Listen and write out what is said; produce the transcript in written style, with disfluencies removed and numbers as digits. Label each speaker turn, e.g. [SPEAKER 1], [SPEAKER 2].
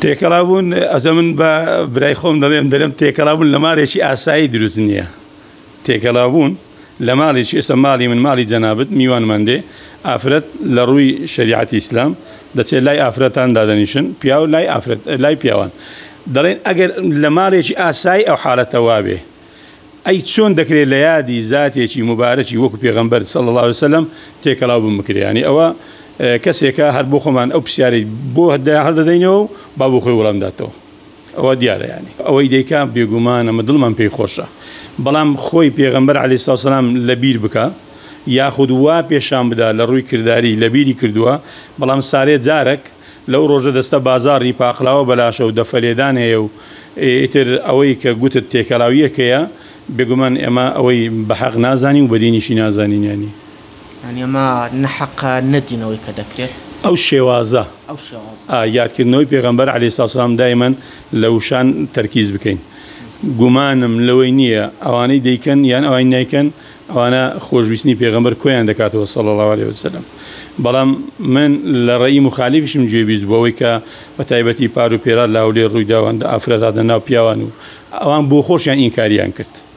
[SPEAKER 1] تێکەڵاوبوون ئەزە من بە برای خۆم دەڵێم تێکەڵاوبوون لە ماڵێکی ئاسایی دروست نییە. تێکەڵاوبوون لە ماڵێکی ئێستا ماڵی من ماڵی جەنابەت میوانمان دێ ئافرەت لە ڕووی شەریعەتی ئیسلام دەچێت لای ئافرەتان دادەنیشن پیا و لای پیاوان دەڵێن ئەگەر لە ماڵێکی ئاسایی ئەو حاڵەتە وابێ ئەی چۆن دەکرێت لە یادی زاتێکی مبارەکی وەکو پێغەمبەر صلی الله علیه وسلم تێکەڵاوبوون بکرێ. ینی ئەوە کەسێکە هەر بۆ خۆمان ئەو پرسیارەی بۆ هەڵدەدەینەوە و با بۆ خۆی وەڵامداتەوە. ئەوە دیارە ینی ئەوەی دەیکا بێگومانە ئەمە دڵمان پێی خۆشە، بەڵام خۆی پێغەمبەر عەلەیهی سڵاو سەلام لەبیر بکە یاخود وا پێشان بدا لە ڕووی کردداری لەبیری کردووە، بەڵام سارێ جارێک لەو ڕۆژە دەستە بازاڕی پاقلاوە بەلاشە و دەفەلێدان هەیە و ئیتر ئەوەی کە گوتت تێکەڵاویەکەیە بێگومان ئێمە ئەوەی بەحەق نازانی و بەدینیشی نازانین. ینی
[SPEAKER 2] ئەمە نەحەق نەدینەوەی کە دەکرێت
[SPEAKER 1] ئەو شێوازە یادکردنەوەی پێغەمبەر عەلەیهی سڵاو سەلام دایمەن لە وشان تەرکیز بکەین. گومانم لەوەی نییە ئەوانەی دەیکەن یان ئەوانەی نایکەن ئەوانە خۆشویستنی پێغەمبەر کۆیان دەکاتەوە صلی الله علیه وسلم. بەڵام من لە ڕێی مخالیفیشم گوێبیست بۆەوەی کە بە تایبەتی پار و پێرا لاولێ ڕوویداوان ئافرەتادە ناو پیاوان و ئەوان بۆ خۆشیان ئینکاریان کرد.